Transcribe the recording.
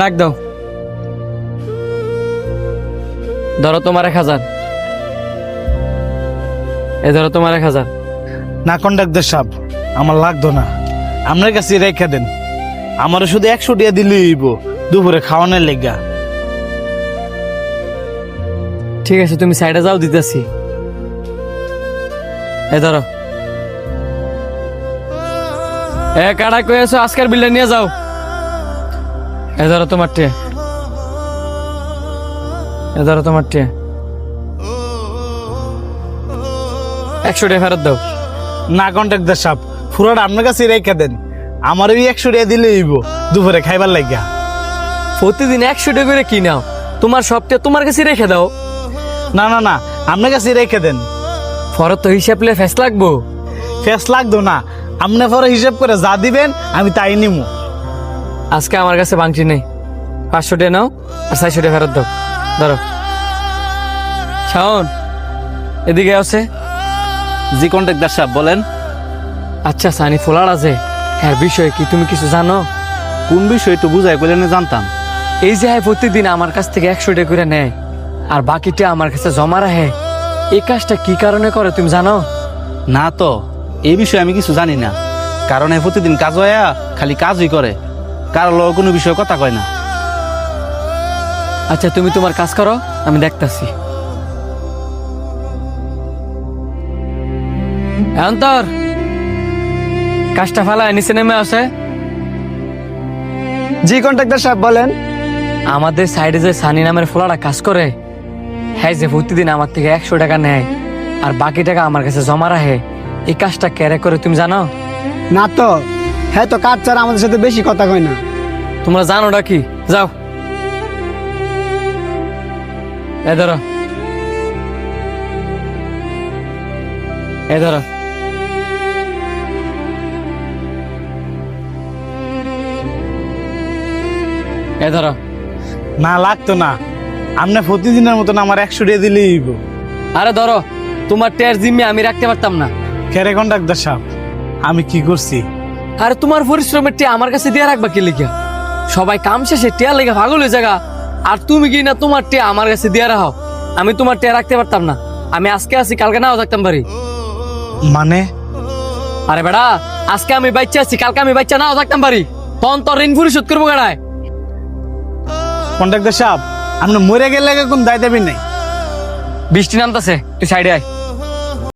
ডাক দাও। ধরো তোমার 1000। এ ধরো তোমার 1000। না কন্ডাক্টর সাহেব, আমার লাগতো না, আপনার কাছে রেখে দেন। আমার শুধু 100 টাকা দিলেই হইব দুপুরে খাওয়ানোর লেগা। ঠিক আছে, তুমি সাইডে যাও, দিতেছি। এ ধরো। কাড়া কয়েছো, আজকের বিলটা নিয়ে যাও। এ ধরো তোমার টে। এ ধরো তোমার টে। 100 টাকা ফেরত দাও। না কন্ডাক্টর সাহেব, পুরোটা আপনার কাছে রেখে দেন। আমার ওই 100 টাকা দিলেই হইব দুপুরে খাইবার লেগা। প্রতিদিন 100 টাকা করে কি নাও? তোমার সবটা তোমার কাছে রেখে দাও। না না না, আপনার কাছে রেখে দেন। ফরত তো হিসাব লে ফেস লাগবো। ফেস লাগতো না, আপনি পরে হিসাব করে যা দিবেন আমি তাই নিমু। আজকে আমার কাছে বাংটি নেই। 500 টাকা নাও আর 400 টাকা ফেরত দাও। ধরো। শাওন, এদিকে আছে। জি কন্ট্রাক্টর সাহেব বলেন। আচ্ছা, সানি ফোলার আছে, এর বিষয়ে কি তুমি কিছু জানো? কোন বিষয় একটু বুঝাই বলে জানতাম। এই যে প্রতিদিন আমার কাছ থেকে 100 টাকা করে নেয় আর বাকিটা আমার কাছে জমা রাখে, এই কাজটা কি কারণে করে তুমি জানো? না তো, এই বিষয়ে আমি কিছু জানি না। কারণ এ প্রতিদিন কাজ হইয়া খালি কাজই করে, কারো লগে কোনো বিষয়ে কথা কয় না। আচ্ছা, তুমি তোমার কাজ করো, আমি দেখতাছি। অন্তর, কাজটা ফালায় নিচে নেমে আসে। জি কন্ট্রাক্টর সাহেব বলেন। আমাদের সাইডে যে সানি নামের ফোলাটা কাজ করে, হ্যাঁ, যে প্রতিদিন আমার থেকে 100 টাকা নেয় আর বাকি টাকা আমার কাছে জমা রাখে, এই কাজটা কেরে করে তুমি জানো? না তো, হ্যাঁ তো কাজ ছাড়া আমাদের সাথে বেশি কথা কয় না। তোমরা জানোটা কি? যাও। এ ধরো। এ ধরো। এ ধরো। না লাগতো না, আপনি প্রতিদিনের মতন আমার 100 টাকা দিলেই হইব। আরে ধরো, তোমার টের জিম্মি আমি রাখতে পারতাম না। কেরে কন্ডাক্টর সাহেব, আমি কি করছি? আরে তোমার পরিশ্রমের টিয়া আমার কাছে দিয়ে রাখবা কি লিখা? সবাই কাম শেষে টিয়া লেগে পাগল হয়ে জায়গা, আর তুমি কি না তোমার টিয়া আমার কাছে দিয়ে রাখো? আমি তোমার টিয়া রাখতে পারতাম না। আমি আজকে আছি, কালকে নাও থাকতাম পারি। মানে? আরে বেড়া, আজকে আমি বাচ্চা আছি, কালকে আমি বাচ্চা নাও থাকতাম পারি। তখন তোর ঋণ পরিশোধ করবো গাড়ায়। কন্ডাক্টর সাহেব, আপনি মরে গেলে কোন দায় দেবেন নাই। বৃষ্টি নামতেছে, তুই সাইডে আয়।